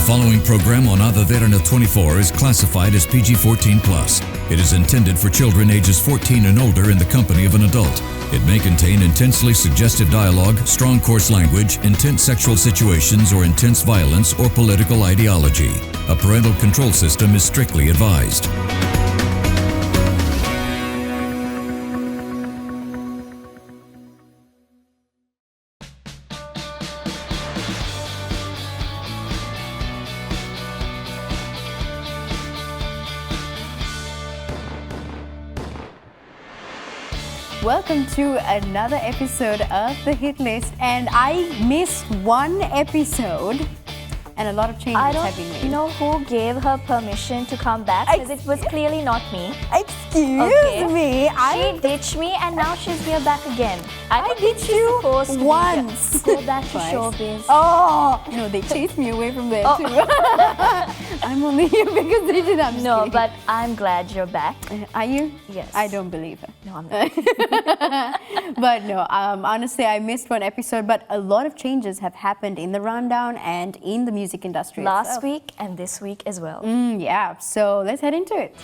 following program on Ada Derana 24 is classified as PG-14+. It is intended for children ages 14 and older in the company of an adult. It may contain intensely suggestive dialogue, strong coarse language, intense sexual situations, or intense violence or political ideology. A parental control system is strictly advised. Welcome to another episode of The Hit List, and I missed one episode and a lot of changes have been made. I don't know who gave her permission to come back because it was clearly not me. Excuse me. She ditched me and now she's here back again. I ditched you once. Go back to showbiz. Oh, no, they chased me away from there too. I'm only here because they did. I'm No, but I'm glad you're back. Are you? Yes. I don't believe her. No, I'm not. But no, honestly, I missed one episode, but a lot of changes have happened in the rundown and in the music industry Last week and this week as well. Yeah, so let's head into it.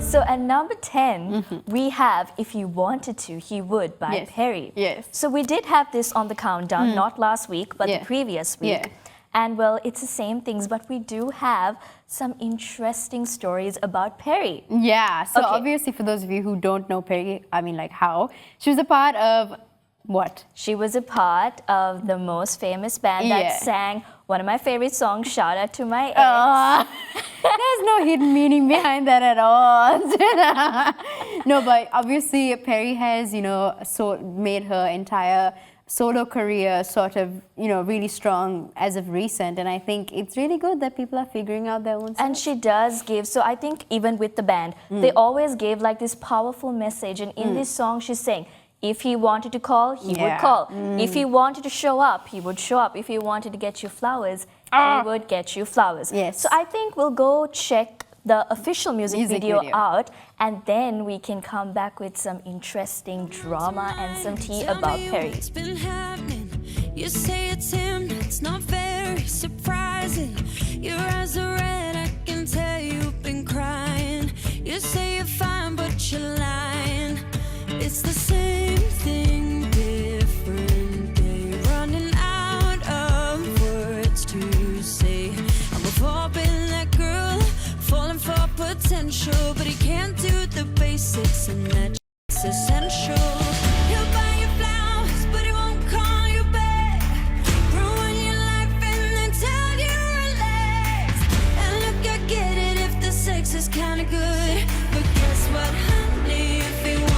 So at number 10, we have If You Wanted To, He Would by Perry. Yes. So we did have this on the countdown, not last week, but the previous week. Yeah. And well, it's the same things, but we do have some interesting stories about Perry. Yeah, so obviously for those of you who don't know Perry, I mean like how, she was a part of what? She was a part of the most famous band that sang one of my favorite songs, Shout Out to My Ex. There's no hidden meaning behind that at all. No, but obviously Perry has, made her entire solo career sort of, really strong as of recent. And I think it's really good that people are figuring out their own stuff. And she does give, so I think even with the band, they always gave like this powerful message. And in this song, she's saying, if he wanted to call, he would call. If he wanted to show up, he would show up. If he wanted to get you flowers, he would get you flowers. Yes. So I think we'll go check the official music video out, and then we can come back with some interesting drama and some tea about Perry. What's been happening? You say it's him, it's not very surprising. Your eyes are red, I can tell you've been crying. You say you're fine, but you're lying. It's the same thing, different day. Running out of words to say. I'm hoping that girl, falling for potential, but he can't do the basics, and that's essential. He'll buy you flowers, but he won't call you back. Ruin your life and then tell you relax. And look, I get it if the sex is kinda good, but guess what, honey, if he wanted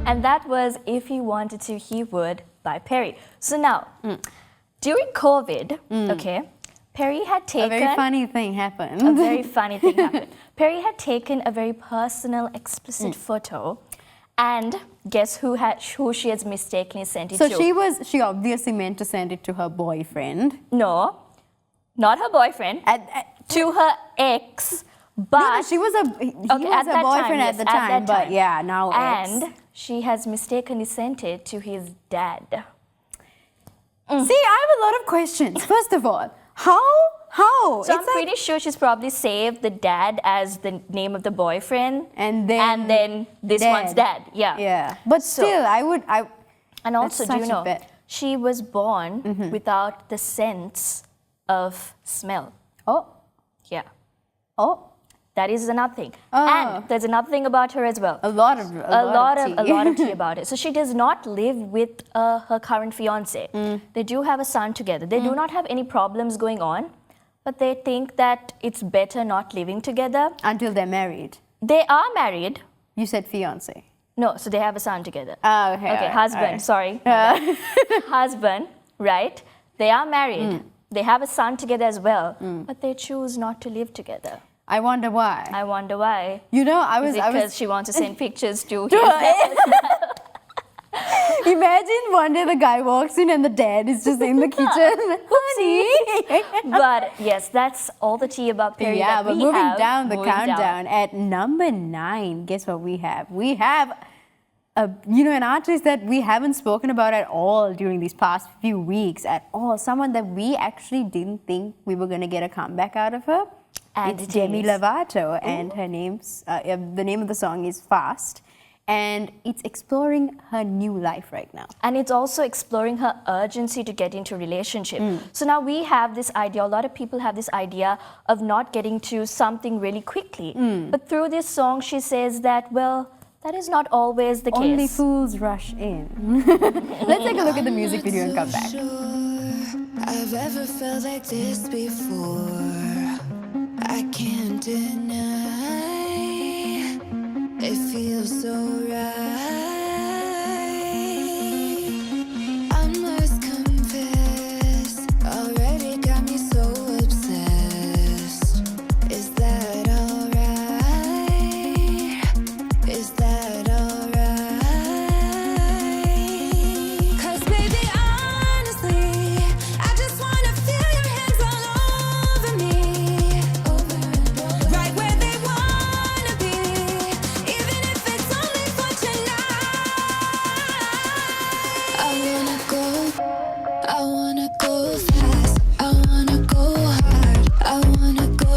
And that was If He Wanted To, He Would by Perry. So now, during COVID, Perry had taken... A very funny thing happened. A very funny thing happened. Perry had taken a very personal, explicit photo, and guess who she has mistakenly sent it to? So she obviously meant to send it to her boyfriend. No, not her boyfriend, to her ex. But no, he was a boyfriend at the time, but yeah, now ex. And she has mistakenly sent it to his dad. See, I have a lot of questions. First of all, how? So I'm pretty sure she's probably saved the dad as the name of the boyfriend, and then this one's dad. Yeah. But still, And also, do you know, she was born without the sense of smell. Oh. Yeah. Oh. That is another thing. And there's another thing about her as well. A lot of tea about it. So she does not live with her current fiance. They do have a son together. They do not have any problems going on, but they think that it's better not living together. Until they're married. They are married. You said fiance. No, so they have a son together. Oh, okay. Okay, husband, sorry. Husband, right? They are married. They have a son together as well, but they choose not to live together. I wonder why. I wonder why. You know, I was because she wants to send pictures to him. Imagine one day the guy walks in and the dad is just in the kitchen. Honey. But yes, that's all the tea about Perry. Yeah, that but we moving have. down the Moving countdown down. at number 9, guess what we have? We have an artist that we haven't spoken about at all during these past few weeks at all. Someone that we actually didn't think we were going to get a comeback out of her. And it's it Demi is. Lovato, and her name's the name of the song is Fast, and it's exploring her new life right now. And it's also exploring her urgency to get into a relationship. So now we have this idea, a lot of people have this idea of not getting to something really quickly. But through this song, she says that, well, that is not always the Only case. fools rush in. Let's take a look at the music video and come back. I've ever felt like this before. I can't deny. It feels so right. I must confess, already got me so obsessed. Is that alright? Is that alright? 'Cause baby, honestly, I just wanna feel your hands all over me, right where they wanna be, even if it's only for tonight. I wanna go fast, I wanna go hard, I wanna go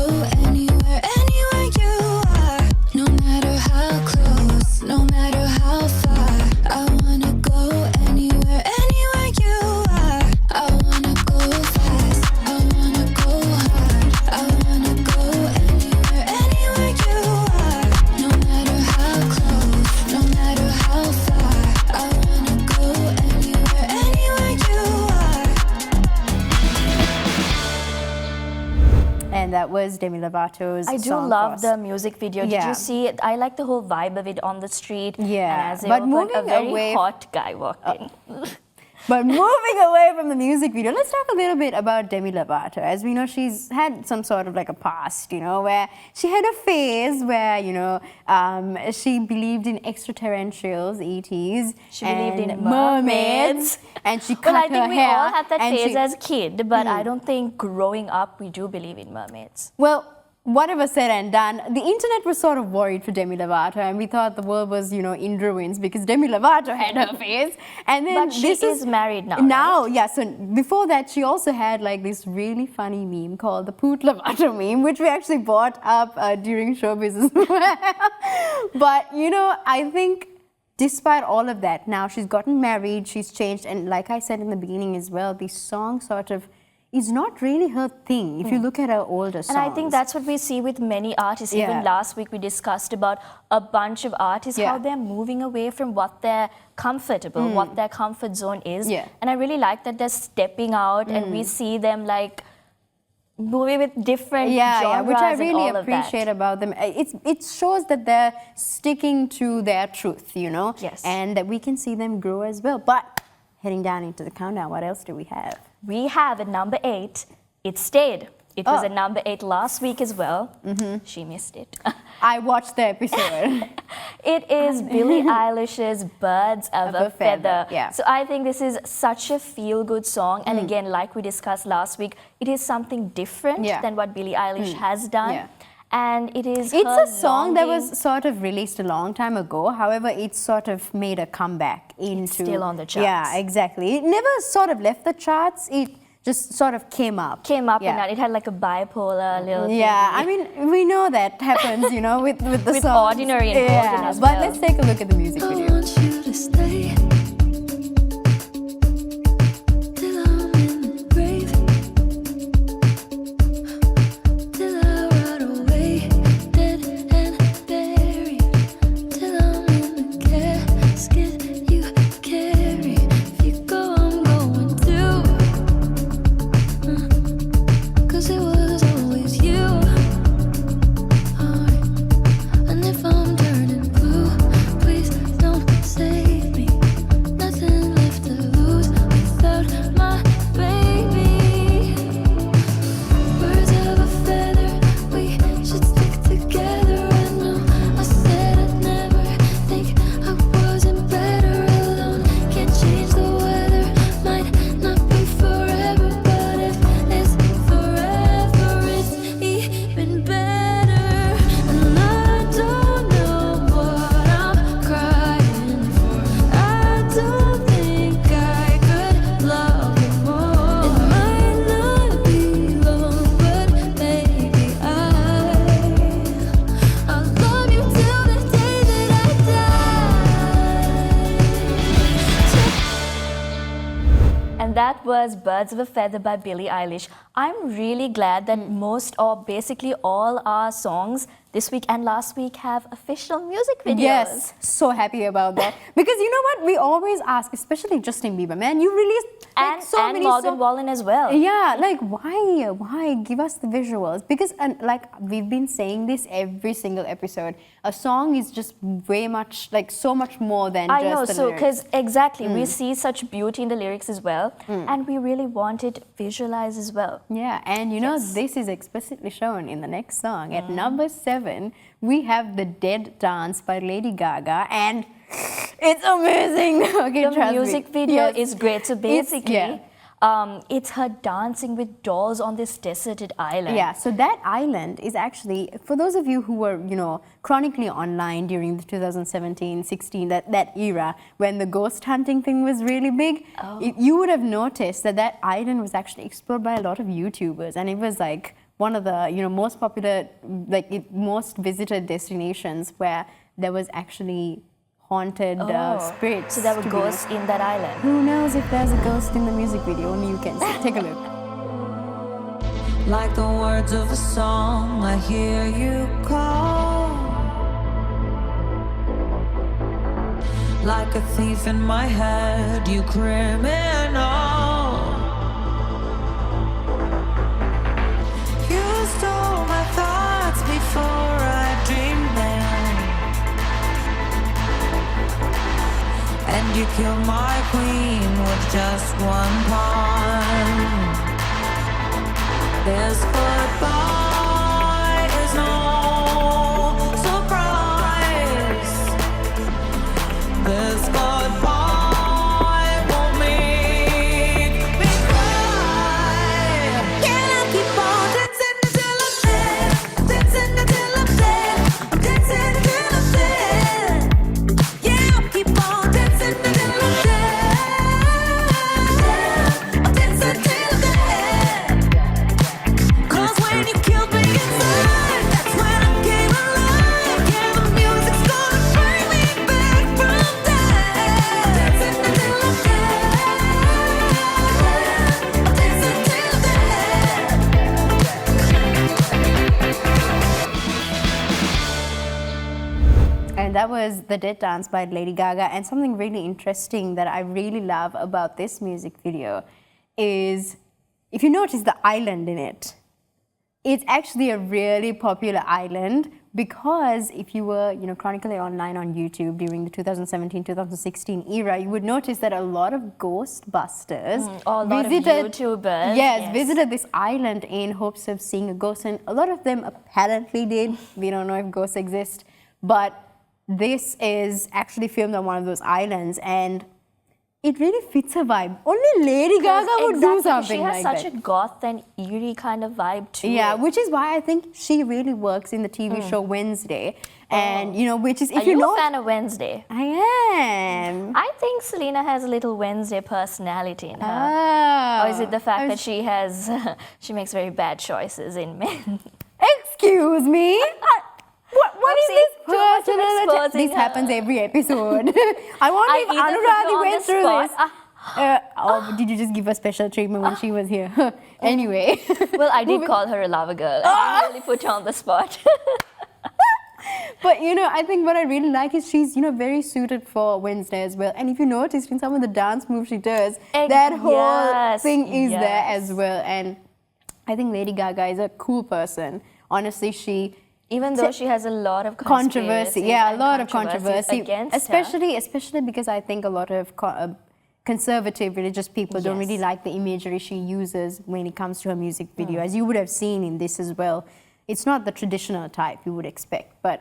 anywhere, anywhere you are. No matter how close, no matter how far, I wanna go anywhere, anywhere you are. I wanna go fast, I wanna go hard, I wanna go anywhere, anywhere you are. No matter how close, no matter how far, I wanna go anywhere, anywhere you are. And that was Demi Lovato's I do song love Fast. the music video. Did Yeah. you see it? I like the whole vibe of it on the street. Yeah, And as they but opened, a moving very away- hot guy walked in. But moving away from the music video, let's talk a little bit about Demi Lovato. As we know, she's had some sort of like a past, where she had a phase where, she believed in extraterrestrials, ETs. She believed in and mermaids. And she cut Well, I her think we hair. all had that and phase she- as a kid, but I don't think growing up we do believe in mermaids. Well, whatever said and done, the internet was sort of worried for Demi Lovato, and we thought the world was, in ruins because Demi Lovato had her phase. And then But she this is married now, Now, yeah. So before that, she also had like this really funny meme called the Poot Lovato meme, which we actually brought up during showbiz as well. But I think despite all of that, now she's gotten married, she's changed, and like I said in the beginning as well, this song sort of is not really her thing if you look at her older songs. And I think that's what we see with many artists. Yeah. Even last week we discussed about a bunch of artists, Yeah. how they're moving away from what they're comfortable, what their comfort zone is. Yeah. And I really like that they're stepping out and we see them like moving with different genres which I and really all of that. appreciate about them. It shows that they're sticking to their truth, Yes. and that we can see them grow as well. But heading down into the countdown, what else do we have? We have at number 8, It Stayed. It was Oh. at number 8 last week as well. She missed it. I watched the episode. It is Billie Eilish's Birds of a Feather. Yeah. So I think this is such a feel-good song. And again, like we discussed last week, it is something different Yeah. than what Billie Eilish has done. Yeah. And it is It's her a song that longing- was sort of released a long time ago. However, it's sort of made a comeback into... still on the charts. Yeah, exactly. It never sort of left the charts. It just sort of came up. came up and it had like a bipolar little Yeah, thing. I mean, we know that happens, with the With songs. Ordinary and Golden as but well. let's take a look at the music I video. want you to stay till I'm in the grave, till I rot away, dead and buried, till I'm in the casket you carry. If you go, I'm going too, 'cause it was always you. And if I'm turning blue, please don't save me. And that was Birds of a Feather by Billie Eilish. I'm really glad that most or basically all our songs this week and last week have official music videos. Yes, so happy about that. Because you know what? We always ask, especially Justin Bieber, man, you released like, And, so and many Morgan Wallen as well. Yeah, like why? Why? Give us the visuals. Because like we've been saying this every single episode, a song is just way much, like so much more than I just know, the so lyrics. because exactly, we see such beauty in the lyrics as well, and we really want it visualized as well. Yeah, and you know, this is explicitly shown in the next song. At number 7, we have The Dead Dance by Lady Gaga, and it's amazing. Okay, The trust music me. video Yes. is great. So basically, yeah. it's her dancing with dolls on this deserted island. Yeah, so that island is actually, for those of you who were, you know, chronically online during the 2017-16, that era when the ghost hunting thing was really big, you would have noticed that that island was actually explored by a lot of YouTubers, and it was like one of the, you know, most popular, like most visited destinations where there was actually haunted spirits. So there were to be- ghosts in that island. Who knows if there's a ghost in the music video? Only you can see. Take a look. Like the words of a song, I hear you call. Like a thief in my head, you criminal. You stole my thoughts before I dreamed them, and you killed my queen with just one pawn. This goodbye is no surprise. This goodbye won't make me cry. Can I keep on dancing until I'm dead? Dancing until I'm dead. Dancing until I'm dead. Yeah, I'll keep on dancing until I'm dead. I'll dance until I'm dead. 'Cause when you killed me inside, that's when I came alive. Yeah, the music's gonna bring me back from death. Dancing until I'm dead. I'll dance until I'm dead. And that was The Dead Dance by Lady Gaga. And something really interesting that I really love about this music video is, if you notice the island in it, it's actually a really popular island because if you were, you know, chronically online on YouTube during the 2017-2016 era, you would notice that a lot of Ghostbusters Or a lot of YouTubers. Yes, visited this island in hopes of seeing a ghost, and a lot of them apparently did. We don't know if ghosts exist, but this is actually filmed on one of those islands, and it really fits her vibe. Only Lady Gaga would do something She has like such that. a goth and eerie kind of vibe too. Yeah, which is why I think she really works in the TV show Wednesday, and you know, which is, if Are you know, a fan of Wednesday? I am. I think Selina has a little Wednesday personality in her. Oh. Or is it the fact that she has, she makes very bad choices in men? Excuse me. What is Oopsie, this too much of personal attack? exposing This her. happens every episode. I wonder if either put you Anuradhi on went the through spot. this. Or did you just give her special treatment when she was here? Anyway. Well, I did call her a lover girl. I didn't really put her on the spot. But you know, I think what I really like is she's, you know, very suited for Wednesday as well. And if you notice in some of the dance moves she does, that whole yes, thing is there yes. as well. And I think Lady Gaga is a cool person. Honestly, she Even though she has a lot of controversy, yeah, a lot of controversies controversy, against especially because I think a lot of conservative religious people don't really like the imagery she uses when it comes to her music video, as you would have seen in this as well. It's not the traditional type you would expect, but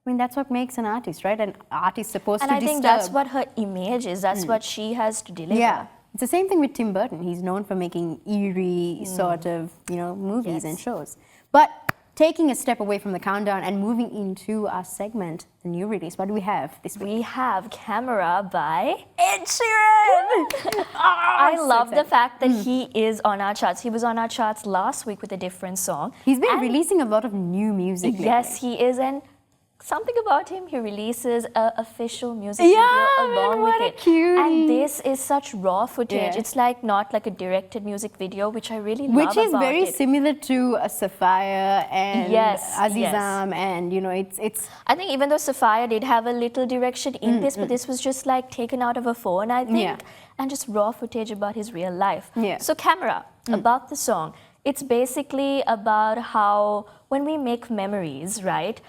I mean, that's what makes an artist, right? An artist supposed And to I think disturb. that's what her image is. That's what she has to deliver. Yeah, it's the same thing with Tim Burton. He's known for making eerie sort of, you know, movies and shows. But taking a step away from the countdown and moving into our segment, the new release, what do we have this week? We have Camera by Ed Sheeran! I love the fact that he is on our charts. He was on our charts last week with a different song. He's been And releasing a lot of new music lately. yes, he is. And something about him, he releases an official music Yeah, video man, along what with a it. cutie. And this is such raw footage. Yeah. It's like not like a directed music video, which I really love Which is about very it. similar to Sapphire and Yes, Azizam, and you know, it's I think even though Sapphire did have a little direction in this, but this was just like taken out of a phone, I think, Yeah. and just raw footage about his real life. Yeah. So Camera, about the song, it's basically about how when we make memories, right?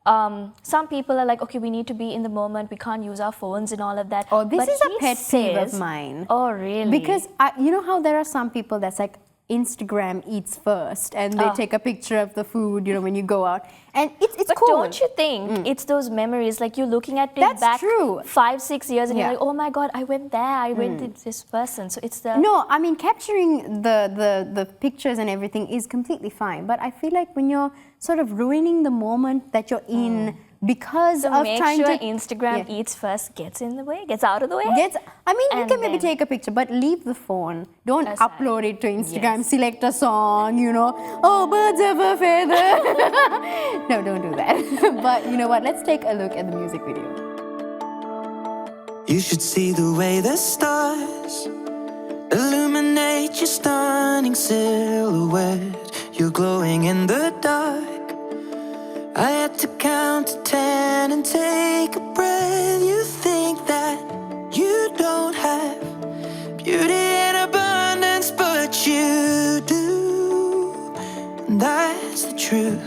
Some people are like, okay, we need to be in the moment, we can't use our phones and all of that. Oh, this But is a he pet peeve of says- mine. Oh, really? Because you know how there are some people that's like Instagram eats first, and they take a picture of the food, you know, when you go out, and it's But cool. don't you think it's those memories, like you're looking at it That's back true. 5-6 years and Yeah. you're like, oh my God, I went there, I went with this person. So it's the... No, I mean capturing the pictures and everything is completely fine, but I feel like when you're sort of ruining the moment that you're in because So of make trying sure to Instagram Yeah. eats first, gets in the way, gets out of the way. I mean, you And can maybe then- take a picture, but leave the phone. Don't Aside. upload it to Instagram. Yes. Select a song, you know. Oh, birds of a feather. No, don't do that. But you know what? Let's take a look at the music video. You should see the way the stars illuminate your stunning silhouette. You're glowing in the dark. I had to count to 10 and take a breath. You think that you don't have beauty in abundance, but you do. And that's the truth.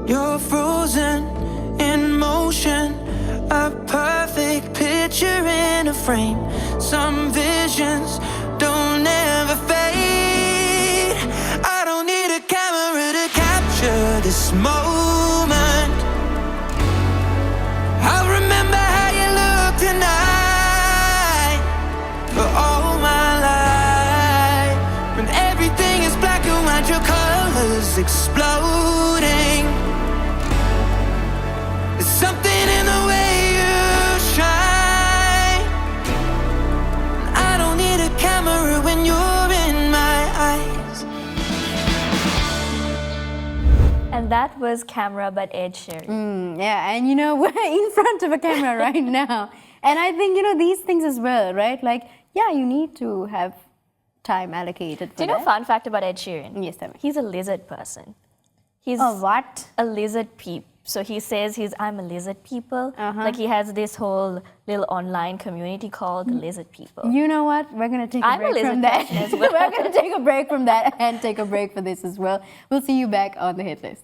You're frozen in motion, a perfect picture in a frame. Some visions don't ever fade. I don't need a camera to capture this moment. I'll remember how you look tonight for all my life. When everything is black and white, your colors exploding. There's something in the way you shine. I don't need a camera when you're in my eyes. And that was Camera by Ed Sheeran. Yeah, and you know, we're in front of a camera right now. And I think, you know, these things as well, right? Like, yeah, you need to have time allocated for Do you know a that. fun fact about Ed Sheeran? Yes, tell me. He's a lizard person. He's Oh, what? a lizard peep. So he says I'm a lizard people. Uh-huh. Like he has this whole little online community called the Lizard People. You know what? We're going to take a I'm a break from lizard that. person as well. We're going to take a break from that and take a break for this as well. We'll see you back on the hit list.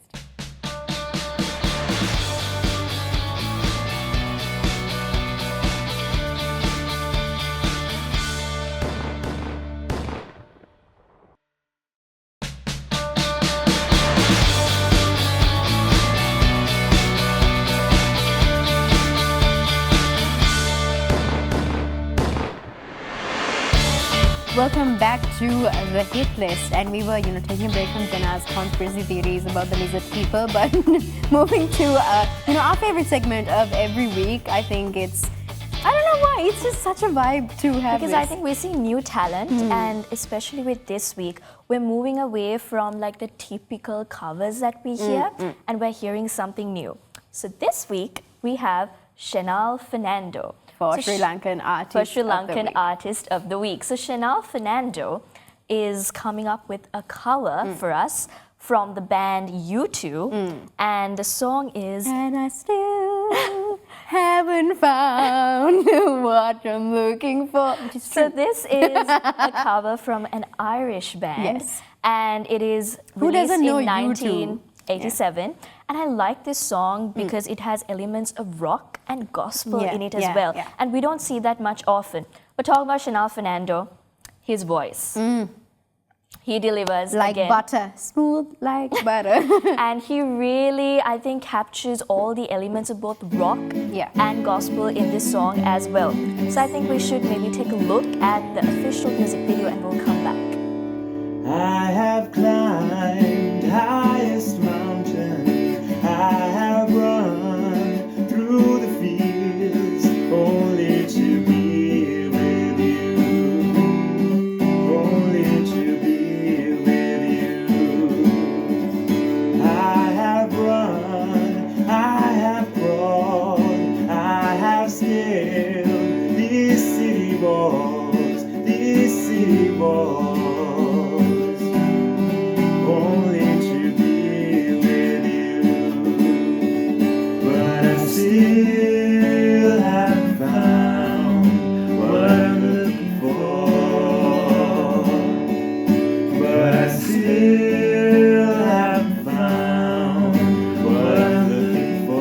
Welcome back to the hit list, and we were, you know, taking a break from Jenna's conspiracy theories about the lizard people, but moving to, you know, our favorite segment of every week. I think it's, I don't know why, it's just such a vibe to have Because this. I think we see new talent, and especially with this week, we're moving away from like the typical covers that we hear, and we're hearing something new. So this week we have Chanel Fernando. for So Sri Lankan artist. For Sri of the Lankan week. Artist of the Week. So Chanel Fernando is coming up with a cover for us from the band U2, and the song is And I still haven't found what I'm looking for. Which is So true. this is a cover from an Irish band, Yes. and it is Who released doesn't know in U2? 1987. And I like this song because it has elements of rock and gospel Yeah, in it as yeah, well. yeah. And we don't see that much often. But talking about Chanel Fernando, his voice. He delivers Like again. butter, smooth like butter. And he really, I think, captures all the elements of both rock Yeah. and gospel in this song as well. So I think we should maybe take a look at the official music video and we'll come back. I have climbed highest mountain. I have run through the fields only to be with you. Only to be with you. I was only to be with you, but I still haven't found what I'm looking for. But I still haven't found what I'm looking for.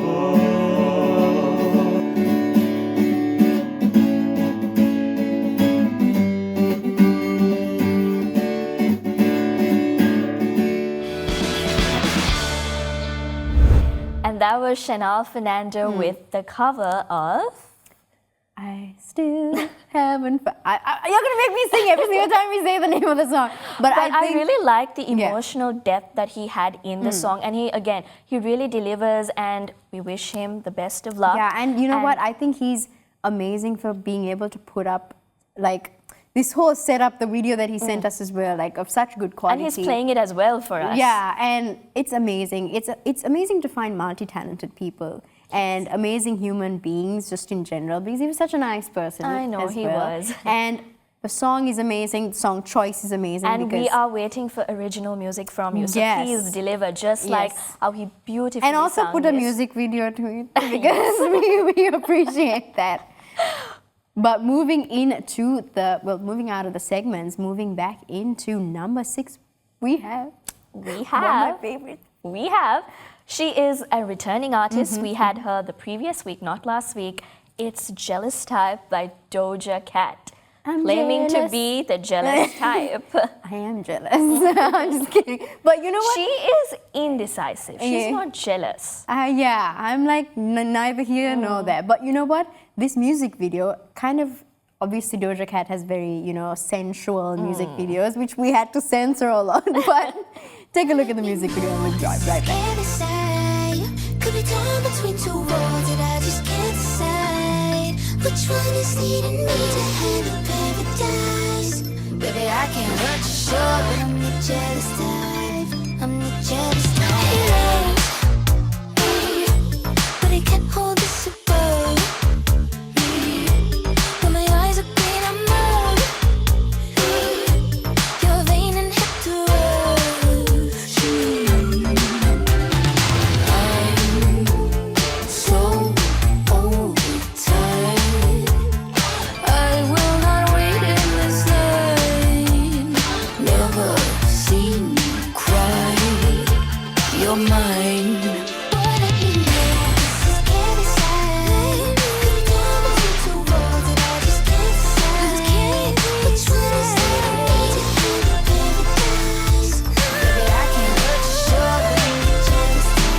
And that was Chanel Fernando with the cover of I still haven't. You're gonna make me sing every single time we say the name of the song. But I think really like the emotional depth that he had in the song, and he really delivers, and we wish him the best of luck. yeah, and you know what? I think he's amazing for being able to put up like this whole setup, the video that he sent us as well, like of such good quality. And he's playing it as well for us. Yeah, and it's amazing. It's amazing to find multi-talented people and amazing human beings just in general, because he was such a nice person. I know, as he well. was. And the song is amazing, the song choice is amazing. And we because are waiting for original music from you. So Yes. please deliver, just like how he beautifully and also sung put a this. music video to it, because we appreciate that. But moving moving out of the segments, moving back into number 6, we have one of my favorites. We have. She is a returning artist. We had her the previous week, not last week. It's Jealous Type by Doja Cat. I'm claiming jealous. to be the jealous type. I am jealous. I'm just kidding. But you know what? She is indecisive. She's Yeah. not jealous. Yeah, I'm like neither here nor there. But you know what? This music video kind of, obviously Doja Cat has very, sensual music videos, which we had to censor a lot. But take a look at the music video and we'll drive right back. Can't decide. Could be torn between two worlds that I just can't decide. Which one is leading me to heaven paradise? Baby, I can't hurt you, sure, but I'm the jealous type. I'm the jealous type. He loves me, but he can't hold this above me. When my eyes are green, I'm numb. You're vain and hip to rush me. I'm so overtired. I will not wait in this line. Never seen you cry. You're mine. What I need is can't decide. Could be torn between two worlds that I just can't decide. Which one is leading me to heaven paradise? Baby, I can't hurt you, sure, but I'm the jealous type.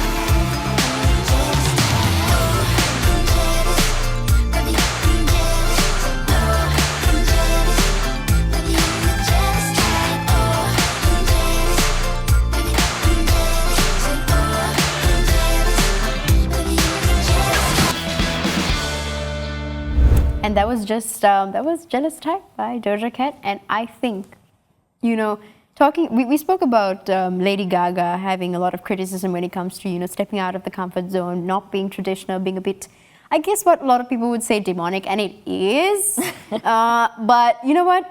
I'm the jealous type. I'm jealous. Baby, I'm jealous. Oh, I'm jealous. Baby, I'm the jealous type. Oh, I'm jealous. Baby, I'm jealous. Oh, I'm jealous. Baby, I'm the jealous type. And that was just Jealous Type by Doja Cat. And I think, we spoke about Lady Gaga having a lot of criticism when it comes to, stepping out of the comfort zone, not being traditional, being a bit, I guess what a lot of people would say demonic, and it is. But you know what?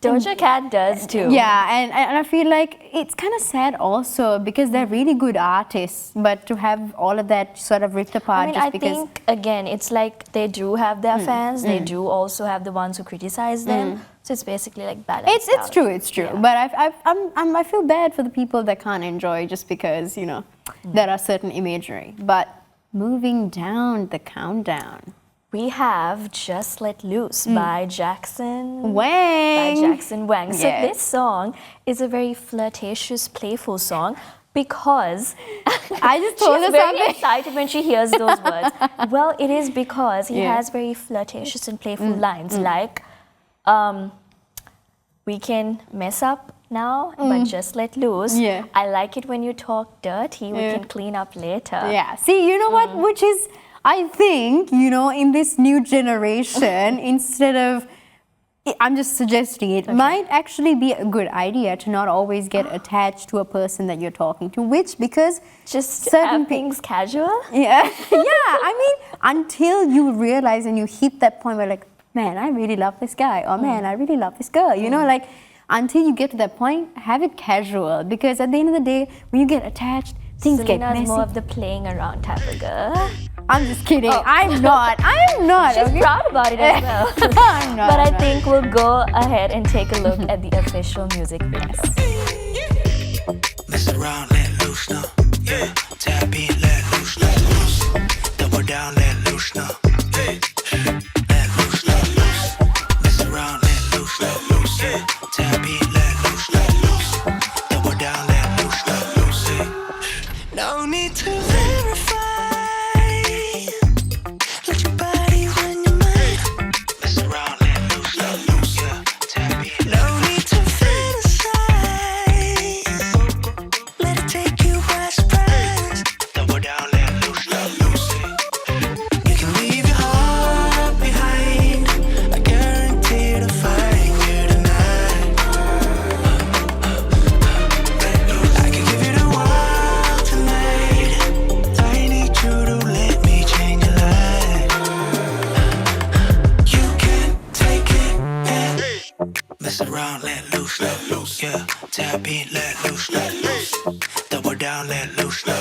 Doja Cat does too. Yeah, and I feel like it's kind of sad also, because they're really good artists, but to have all of that sort of ripped apart I mean, just I because. think, again, it's like they do have their fans. They do also have the ones who criticize them. So it's basically like balanced It's out. true, it's true. Yeah. But I feel bad for the people that can't enjoy just because, there are certain imagery. But moving down the countdown. We have Just Let Loose by Jackson Wang! Wang. So Yes. this song is a very flirtatious, playful song because I just told her she's very something. excited when she hears those words. Well, it is because he Yeah. has very flirtatious and playful lines like, we can mess up now, but just let loose. Yeah. I like it when you talk dirty. We Yeah. can clean up later. Yeah. See, you know what? Which is, I think, in this new generation, instead of, I'm just suggesting it, might actually be a good idea to not always get attached to a person that you're talking to, because Just certain have things casual. Yeah, yeah. I mean, until you realize and you hit that point where like, man, I really love this guy, or man, I really love this girl. You know, like until you get to that point, have it casual, because at the end of the day, when you get attached, things get Selina's messy. more of the playing around type of girl. I'm just kidding. I'm not. She's okay? proud about it as well. I'm not. But I I'm not. think we'll go ahead and take a look at the official music video. Mess around, let loose now. Yeah, tap in, let loose, let loose. Double down, let loose now. Yeah, let loose, let loose. Mess around, let loose, let loose. Yeah, tap in, let loose, let loose. Double down, let loose, let loose. Yeah. No need to verify. Let your body run your mind. Mess around, let loose, yeah. Tap in. No need to fantasize. Let it take you by surprise. Double down, let loose, yeah. You can leave your heart behind. I guarantee to find you tonight. I can give you the world tonight. I need you to let me change your life. You can take it and mess around, let loose, yeah. Tap in, let loose, double down, let loose, yeah.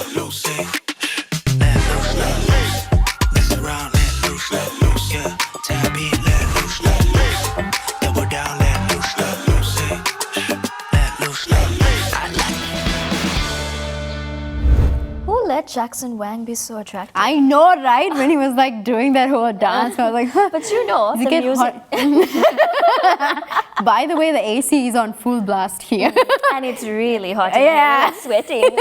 Let loose, mess around, let loose, yeah. Tap in, let loose, double down, let loose, yeah. Let loose, Who let Jackson Wang be so attractive? I know, right? When he was like doing that whole dance, I was like, huh. But you know, Does it the get music, By the way, the AC is on full blast here. and it's really hot in Yeah. here, I'm sweating.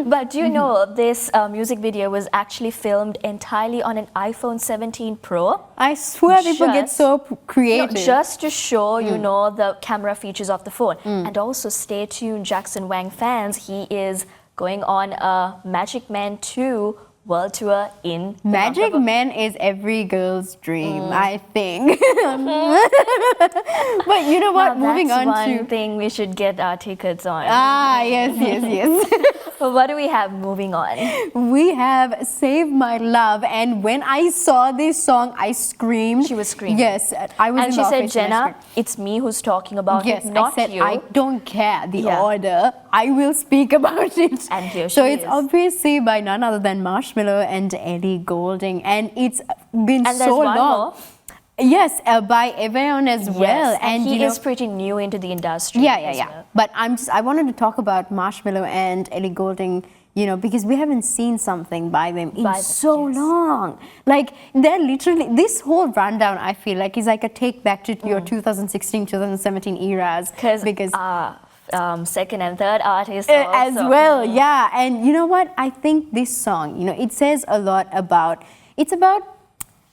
But you know, this music video was actually filmed entirely on an iPhone 17 Pro. I swear people get so creative. Just to show, you know, the camera features of the phone. And also stay tuned, Jackson Wang fans, he is going on a Magic Man 2 world tour in the Magic month of- Men is every girl's dream, I think. But you know what? Now, Moving that's on one to thing we should get our tickets on. yes. But what do we have moving on? We have Save My Love, and when I saw this song, I screamed. She was screaming. Yes, I was And in she the said, office and I Jenna, screamed. it's me who's talking about Yes, it, not I said you. I don't care the Yeah. order. I will speak about it. And here so she it's is. obviously by none other than Marshmello and Ellie Goulding, and it's been And so there's one long. more. Yes, by Evian as well, Yes, and he you know, is pretty new into the industry. yeah. as well. But I wanted to talk about Marshmello and Ellie Goulding, you know, because we haven't seen something by them in so yes. long. Like, they're literally, this whole rundown, I feel like, is like a take back to your 2016, 2017 eras. Because second and third artists As also. well, yeah. And you know what? I think this song, you know, it says a lot about, it's about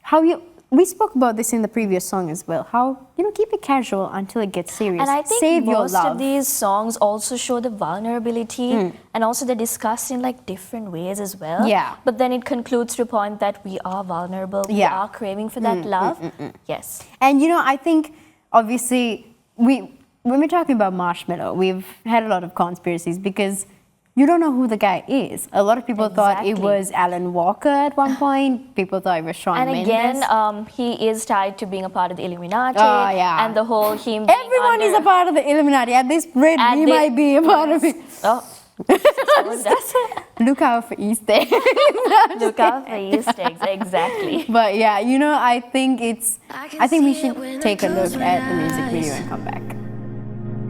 how we spoke about this in the previous song as well, how, you know, keep it casual until it gets serious. And I think Save your most love. of these songs also show the vulnerability and also they're discussed in like different ways as well. Yeah. But then it concludes to a point that we are vulnerable, we Yeah. are craving for that love. Yes. And you know, I think obviously when we're talking about Marshmello, we've had a lot of conspiracies because you don't know who the guy is. A lot of people thought it Exactly. was Alan Walker at one point. People thought it was Shawn And Mendes. again, he is tied to being a part of the Illuminati. Oh, yeah. And the whole him being Everyone is under- a part of the Illuminati. At this rate, At we the- might be a part of it. Oh. Look out for Easter eggs. Look out for Easter eggs, exactly. But yeah, you know, I think we see it when should I take a look close my at the music video eyes. and come back.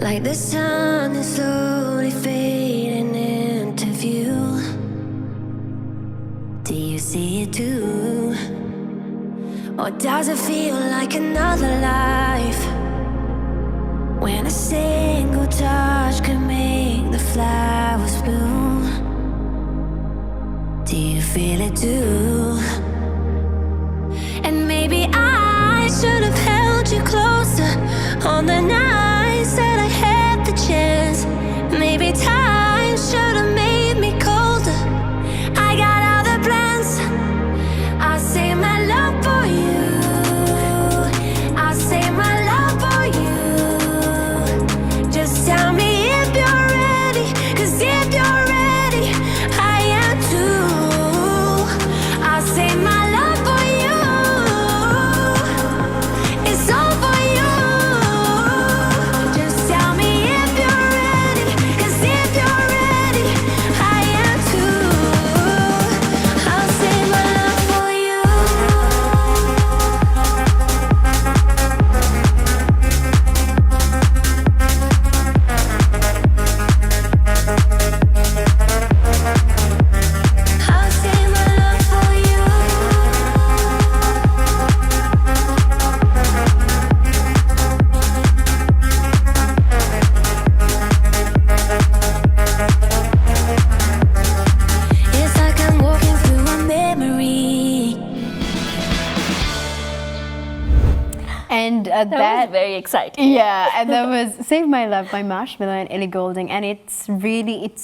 Like the sun is slowly fading into view. Do you see it too? Or does it feel like another life? When a single touch can make the flowers bloom. Do you feel it too? And maybe I should have held you closer on the nights that I had the chance. Maybe time should have made me colder. I got other plans. I'll save my love for you. I'll save my love for you. Just tell me if you're ready, 'cause if you're ready, I am too. I'll save my love for you. That was very exciting. Yeah, and that was Save My Love by Marshmello and Ellie Goulding, and it's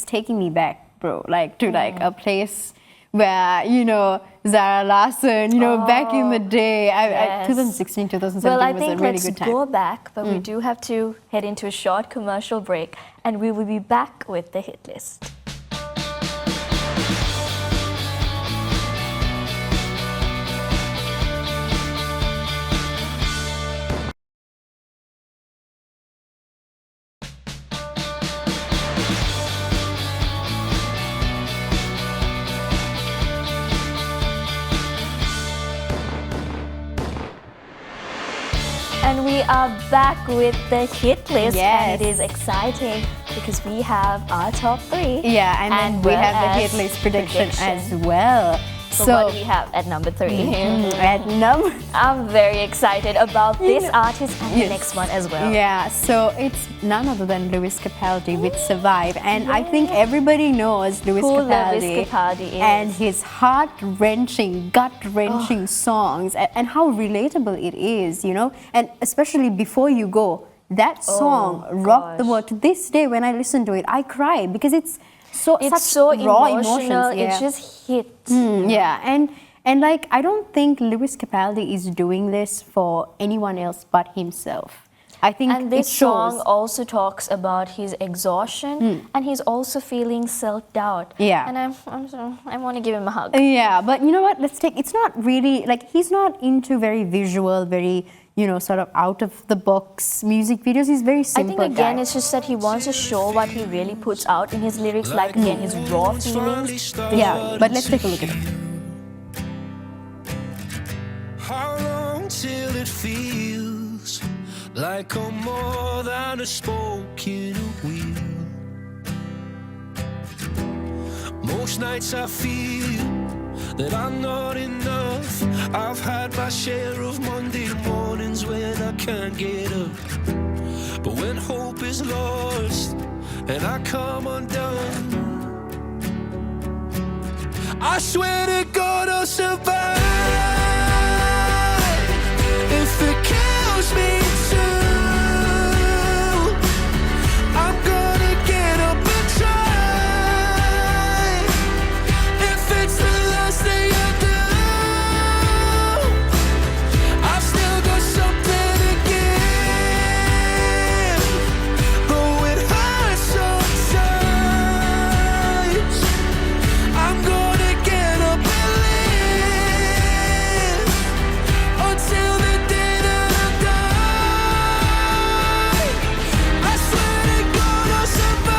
taking me back, bro, like to like a place where, you know, Zara Larsson, you know, back in the day, Yes. 2016, 2017 Well, I was a think really let's good time. go back, but we do have to head into a short commercial break, and we will be back with the hit list. And we are back with the hit list, and it is exciting because we have our top 3. Yeah, and then we well have the as hit list prediction as prediction. well. So what do we have at number 3? At number I'm very excited about this know- artist and the next one as well. Yeah, so it's none other than Lewis Capaldi with Survive, and I think everybody knows Lewis Who Capaldi, Lewis Capaldi is. and his heart-wrenching, gut-wrenching songs, and how relatable it is, you know, and especially Before You Go, that song rocked the gosh. world. To this day, when I listen to it, I cry because it's such so raw emotional. emotions. Yeah. It just hits. Yeah, and like I don't think Lewis Capaldi is doing this for anyone else but himself. I think And this it shows. song also talks about his exhaustion, and he's also feeling self-doubt. Yeah. And I want to give him a hug. Yeah, but you know what? It's not really like he's not into very visual, very, you know, sort of out of the box music videos. He's very I simple. think again, guy. it's just that he wants to show what he really puts out in his lyrics, like again his raw feelings. Yeah, but let's take a look at it. How long till it feels like I'm more than a spoke in a wheel? Most nights I feel that I'm not enough. I've had my share of Monday mornings when I can't get up. But when hope is lost and I come undone, I swear to God I'll survive. If it kills me too, I'm gonna get up and try. If it's the last thing I do, I've still got something to give. Though it hurts sometimes, I'm gonna get up and live until the day that I die. I swear to God I'll survive.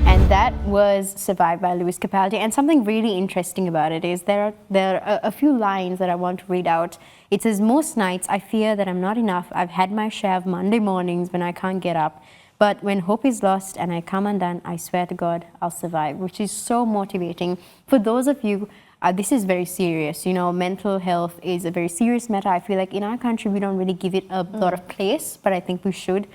And that was Survive by Lewis Capaldi. And something really interesting about it is there are a few lines that I want to read out. It says, most nights I fear that I'm not enough. I've had my share of Monday mornings when I can't get up. But when hope is lost and I come undone, I swear to God I'll survive, which is so motivating. For those of you, this is very serious. You know, mental health is a very serious matter. I feel like in our country, we don't really give it a lot of place, but I think we should.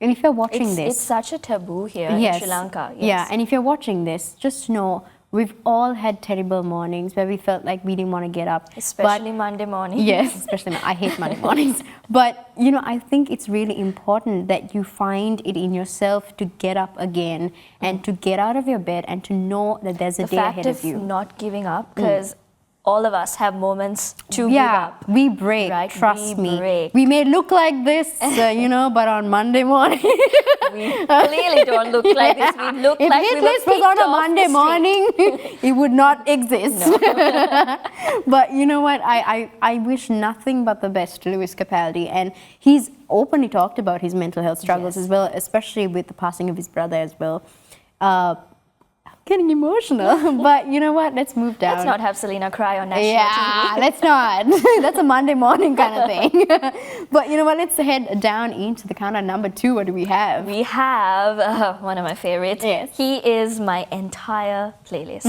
And if you're watching It's such a taboo here in Sri Lanka. Yes. Yeah, and if you're watching this, just know we've all had terrible mornings where we felt like we didn't want to get up. Especially Monday morning. Yes, especially I hate Monday mornings. But you know, I think it's really important that you find it in yourself to get up again and to get out of your bed and to know that there's a The day fact ahead of of you. not giving up, because all of us have moments to give Yeah, up. we break. Right? Trust We me. break. We may look like this, you know, but on Monday morning, We clearly don't look like this. We look if like we hit were list was picked on a off the Monday street. morning, it would not exist. But you know what? I wish nothing but the best to Lewis Capaldi, and he's openly talked about his mental health struggles as well, especially with the passing of his brother as well. Getting emotional, but you know what? Let's move down. Let's not have Selina cry on national Yeah, TV. let's not. That's a Monday morning kind of thing. But you know what? Let's head down into the countdown. Number 2, what do we have? We have one of my favorites. Yes. He is my entire playlist.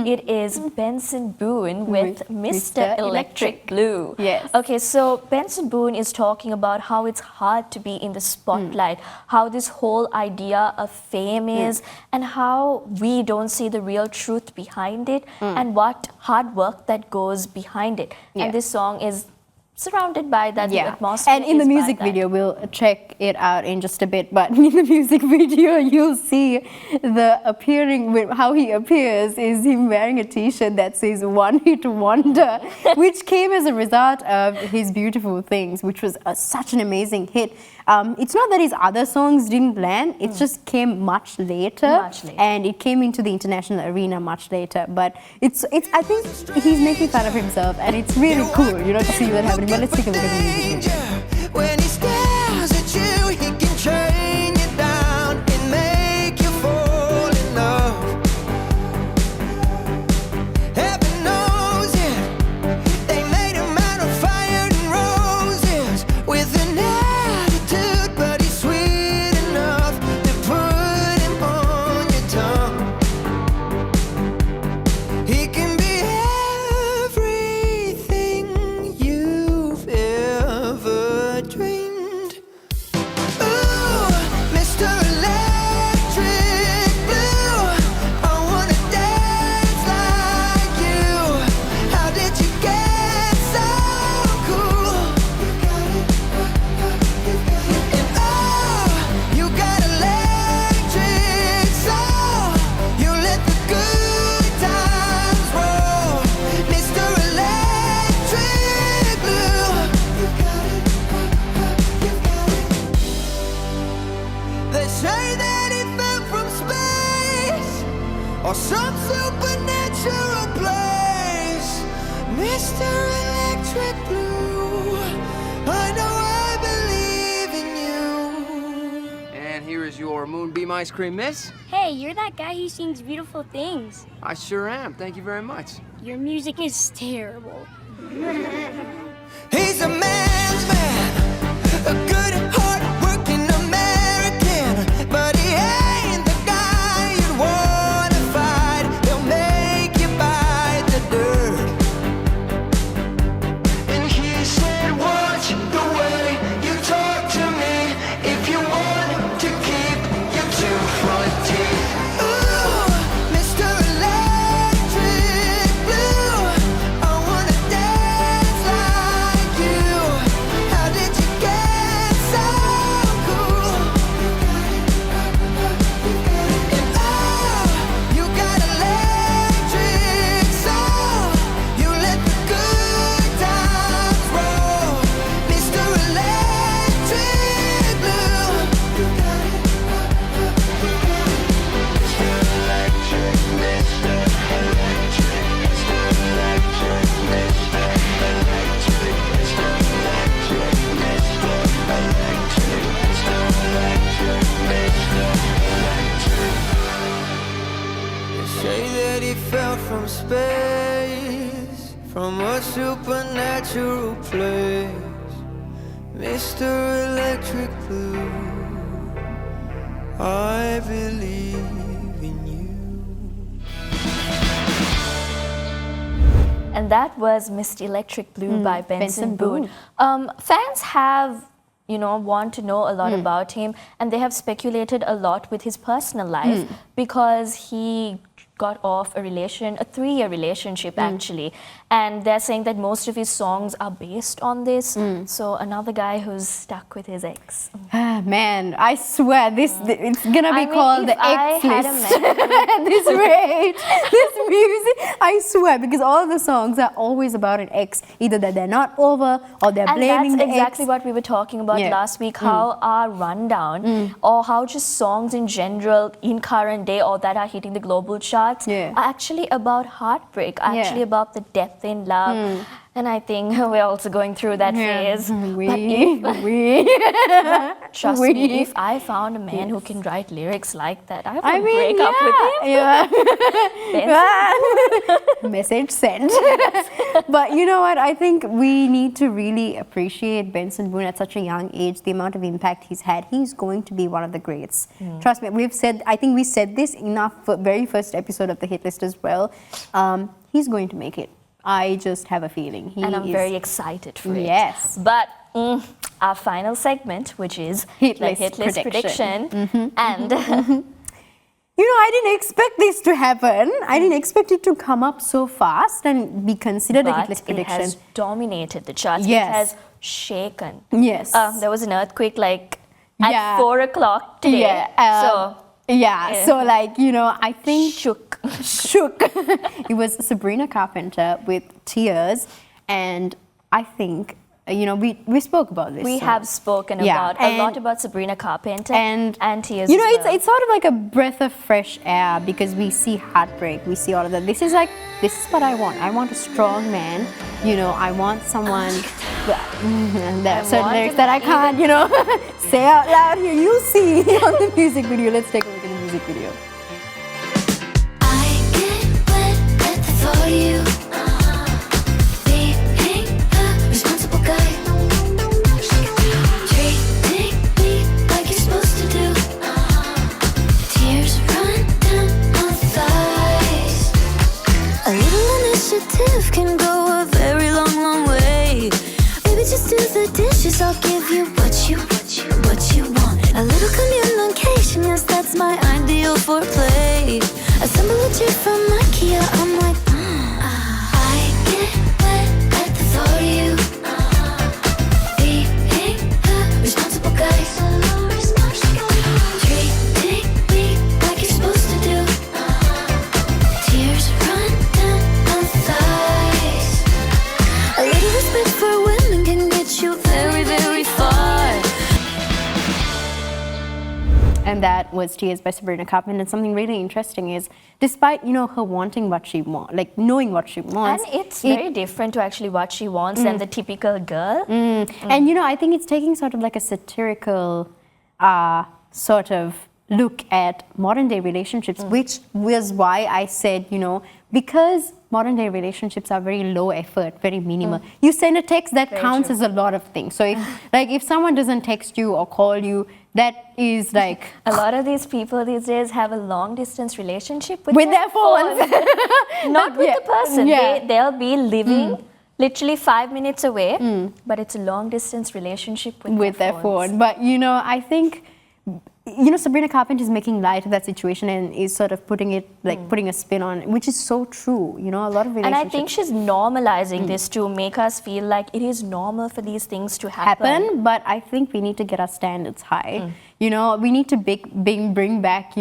It is Benson Boone with Mr. Electric Blue. Yes. Okay, so Benson Boone is talking about how it's hard to be in the spotlight, how this whole idea of fame is, and how we don't don't see the real truth behind it and what hard work that goes behind it. Yeah. And this song is surrounded by that, the atmosphere. And in the is by music that. video, we'll check it out in just a bit, but in the music video, you'll see how he appears is him wearing a t-shirt that says One Hit Wonder, which came as a result of his Beautiful Things, which was such an amazing hit. It's not that his other songs didn't land, it just came much later, and it came into the international arena much later. But I think he's making fun of himself, and it's really cool, to see that happening. But let's take a look at the music video. When he stares at you, he can train you down and make you fall in love. Heaven knows it, they made him out of fire and roses with an attitude, but he's sweet enough to put him on your tongue. He can be everything you've ever dreamed. Ooh, Mr. Electric Blue, I wanna dance like you. How did you get so cool? And oh, you got electric soul. You let the good times roll, Mr. Electric Blue. They say that he fell from space or some supernatural place, Mr. Electric Blue. I know I believe in you. And here is your Moonbeam Ice Cream, miss. Hey, you're that guy who sings Beautiful Things. I sure am. Thank you very much. Your music is terrible. He's a man's man, a good, hard-working American, but he ain't the guy you'd wanna fight. He'll make you bite the dirt. And he said, watch the way you talk to me if you want to keep your 2 front teeth. Ooh, Mr. Electric Blue, I wanna dance like you. How did you get so cool? And oh, you got electric soul. You let the good times roll, Mr. Electric Blue. They say that he fell from space, from a supernatural place, Mr. Electric Blue. I believe in you. And that was Mr. Electric Blue by Benson Benson Boone. Fans have, want to know a lot about him, and they have speculated a lot with his personal life because he got off a 3-year relationship actually, and they're saying that most of his songs are based on this. So another guy who's stuck with his ex. Ah, man, I swear it's gonna be called the X list at this rate. This music, I swear, because all the songs are always about an ex, either that they're not over or they're blaming the And that's exactly ex. what we were talking about last week, how our rundown or how just songs in general in current day or that are hitting the global charts are actually about heartbreak, actually about the depth in love. And I think we're also going through that phase. Trust me, if I found a man who can write lyrics like that, I would break up with him. Message sent. But you know what? I think we need to really appreciate Benson Boone at such a young age, the amount of impact he's had. He's going to be one of the greats. Trust me, I think we said this in our very first episode of the Hit List as well. He's going to make it. I just have a feeling. And I'm very excited for it. Yes. But our final segment, which is Hit the List Hit List prediction. And I didn't expect this to happen. I didn't expect it to come up so fast and be considered a hit list It prediction. has dominated the charts. Yes. It has shaken. Yes. There was an earthquake like at Yeah. 4 o'clock today. Yeah. So I think Shook. shook. It was Sabrina Carpenter with Tears, and I think we spoke about this. We song. have spoken Yeah, about a lot about Sabrina Carpenter and Tears. You know, as well. it's sort of like a breath of fresh air because we see heartbreak, we see all of that. This is what I want. I want a strong man. I want someone. There are certain want lyrics to that I can't, say out loud here. You see on the music video. Let's take a look at the music video. I get wet at the thought of you. Being a responsible guy. Treating me like you're supposed to do. Tears run down my thighs. A little initiative can go a very long, long way. Maybe just do the dishes. I'll give you what you want. A little communication, yes, that's my ideal foreplay. Assemble a chair from IKEA, I'm like, I get wet at the thought of you. Being a responsible guy. Treating me like you're supposed to do. Tears run down my thighs. A little respect for women can get you very, very far. And that was Tears by Sabrina Carpenter. And something really interesting is, despite her wanting what she wants, like knowing what she wants, And it's very different to actually what she wants than the typical girl. and I think it's taking sort of like a satirical sort of look at modern day relationships, which was why I said, because modern day relationships are very low effort, very minimal. You send a text that counts as a lot of things. So if someone doesn't text you or call you, that is like A lot of these people these days have a long distance relationship with their phones. Not with the person. Yeah. They'll be living literally 5 minutes away, but it's a long distance relationship with their phones. phone. But I think Sabrina Carpenter is making light of that situation and is sort of putting it putting a spin on it, which is so true. A lot of relationships. And I think she's normalizing this to make us feel like it is normal for these things to happen. But I think we need to get our standards high. We need to bring back,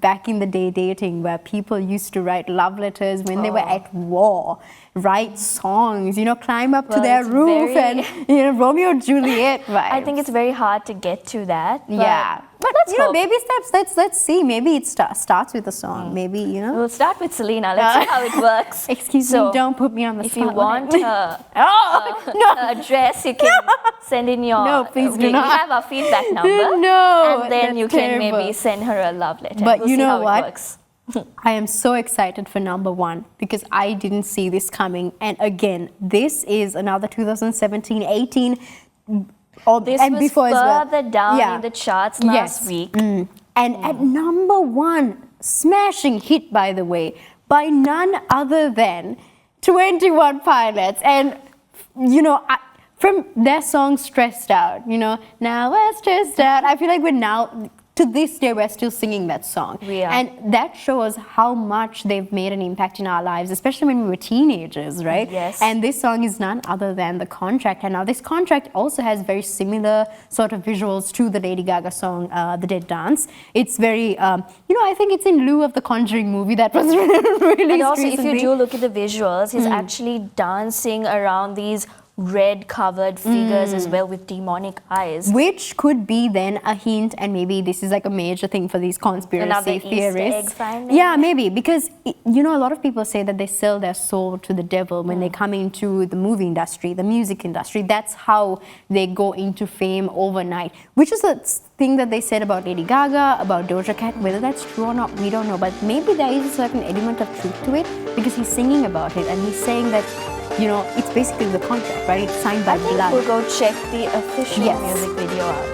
back in the day dating where people used to write love letters when they were at war, write songs, climb up to their it's roof very- and Romeo and Juliet vibes. I think it's very hard to get to that. But let's hope. baby steps. Let's see. Maybe it starts with a song. Maybe We'll start with Selina. Let's see how it works. Excuse me, don't put me on the If you spotlight. want her address, you can send in your... No, please do we not. have our feedback number. No, And then that's you can terrible. maybe send her a love letter. But we'll you see know how what? It works. I am so excited for number one because I didn't see this coming. And again, this is another 2017-18. This and was before as well. further down Yeah. in the charts last week. And at number one, smashing hit, by the way, by none other than 21 Pilots. And, from their song Stressed Out, now we're stressed out. I feel like to this day, we're still singing that song. We are. And that shows how much they've made an impact in our lives, especially when we were teenagers, right? Yes. And this song is none other than The Contract. And now this Contract also has very similar sort of visuals to the Lady Gaga song, The Dead Dance. It's very, I think it's in lieu of the Conjuring movie that was released And also, if recently. you do look at the visuals, he's actually dancing around these red covered figures as well with demonic eyes. Which could be then a hint, and maybe this is like a major thing for these conspiracy Another Easter theorists. egg finding? Yeah, maybe, because a lot of people say that they sell their soul to the devil when they come into the movie industry, the music industry. That's how they go into fame overnight, which is a thing that they said about Lady Gaga, about Doja Cat. Whether that's true or not, we don't know. But maybe there is a certain element of truth to it because he's singing about it and he's saying that it's basically the contract, right? It's signed by I think blood. we'll go check the official Yes. music video out.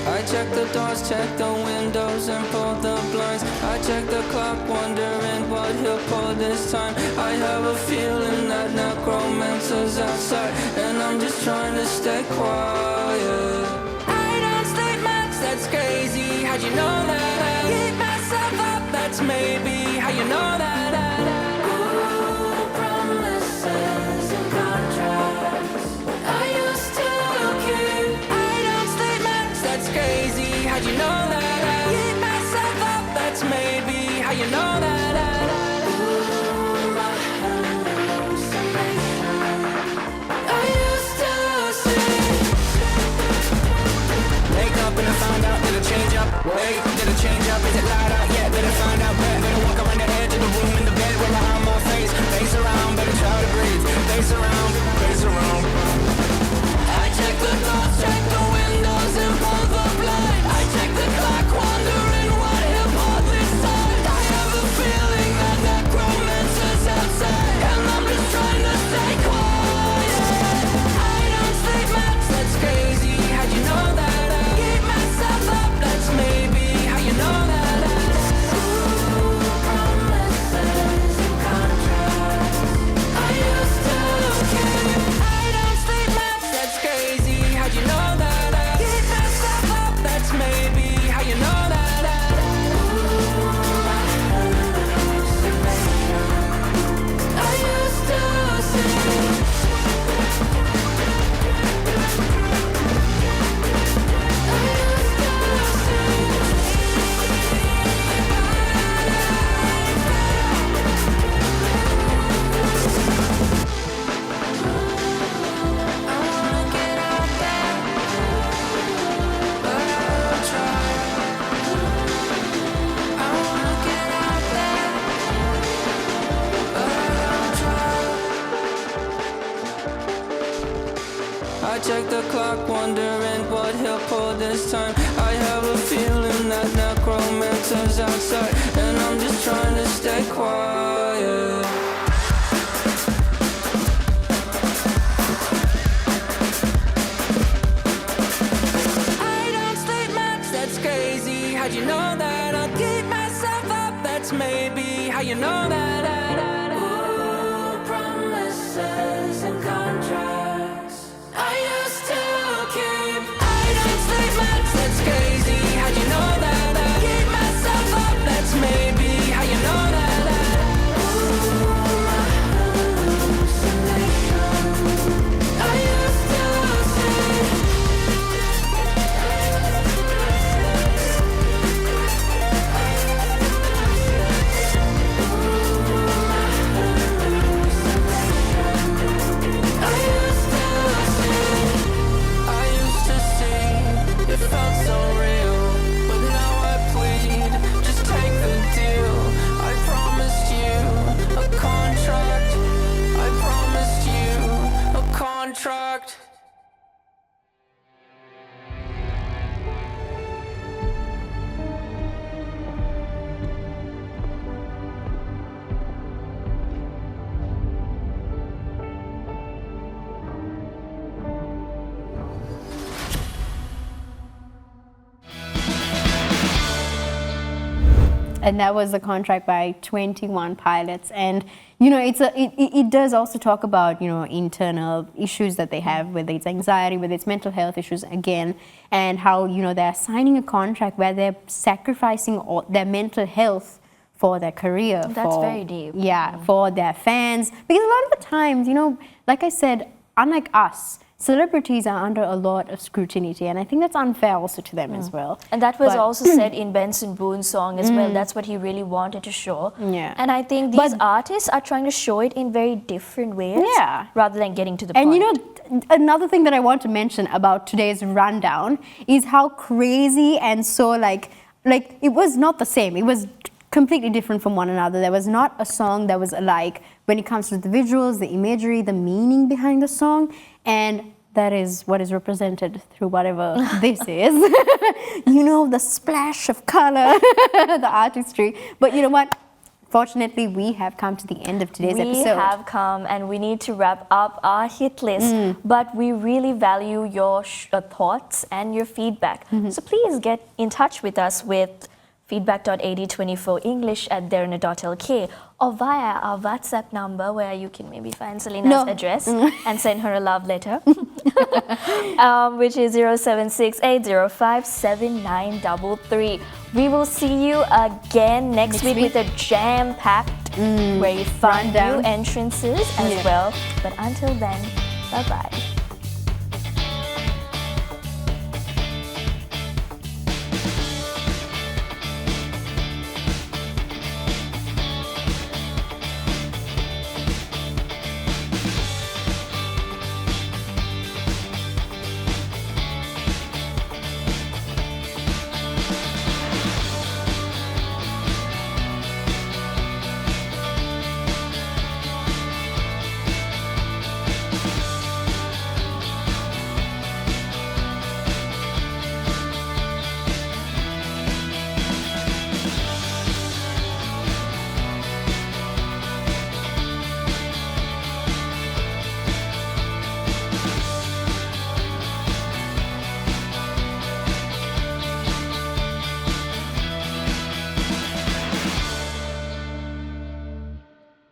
I check the doors, check the windows, and pull the blinds. I check the clock, wondering what he'll pull this time. I have a feeling that necromancer's outside, and I'm just trying to stay quiet. I don't sleep much, that's crazy. How'd you know that? Keep myself up you know that? Ooh, my hallucination. I used to sing. Wake up and I found out, did it change up? Wait, did it change up? Is it light out yet? Better find out where. Better walk around the edge of the room in the bed where my arm on face. Face around, better try to breathe. Face around, face around. I check the doors, check the windows and pull the blind. I check the clock, wondering what hip hop this time. I have a feeling that necromancer's outside, and I'm just trying to stay quiet. I don't sleep much, that's crazy. How'd you know that? I keep myself up, that's maybe how you know that. Ooh, promises and contracts. I used to keep. I don't sleep much, that's crazy. How'd you know that? I keep myself up, that's maybe how you know that. Ooh, my hallucination. I used to sing. I check the clock, wondering what he'll pull this time. I have a feeling that necromancer's outside, and I'm just trying to stay quiet. I don't sleep much, that's crazy. How'd you know that? I'll keep myself up, that's maybe how you know that. Ooh, promises and contracts. I used to keep. I don't sleep much, that's crazy. How'd you know that? I keep myself up, that's maybe how you know that. Ooh, my hallucination. I used to sing. It felt so real, but now I plead. Just take the deal. I promised you a contract. I promised you a contract. And that was the contract by 21 Pilots. And, you know, it does also talk about, you know, internal issues that they have, whether it's anxiety, whether it's mental health issues again, and how, you know, they're signing a contract where they're sacrificing all their mental health for their career. That's very deep. Yeah, for their fans. Because a lot of the times, you know, like I said, unlike us, celebrities are under a lot of scrutiny, and I think that's unfair also to them as well. And that was also said in Benson Boone's song as well. That's what he really wanted to show. Yeah. And I think these artists are trying to show it in very different ways, yeah, rather than getting to the point. And you know, another thing that I want to mention about today's rundown is how crazy and so like it was not the same. It was completely different from one another. There was not a song that was alike when it comes to the visuals, the imagery, the meaning behind the song, and that is what is represented through whatever this is. You know, the splash of color, the artistry. But you know what? Fortunately, we have come to the end of today's episode. We have come, and we need to wrap up our hit list. But we really value your thoughts and your feedback. So please get in touch with us with feedback.ad24english@derana.lk or via our WhatsApp number, where you can maybe find Selina's address and send her a love letter, which is 0768057933. We will see you again next week with a jam-packed where you find new entrances as well. But until then, bye-bye.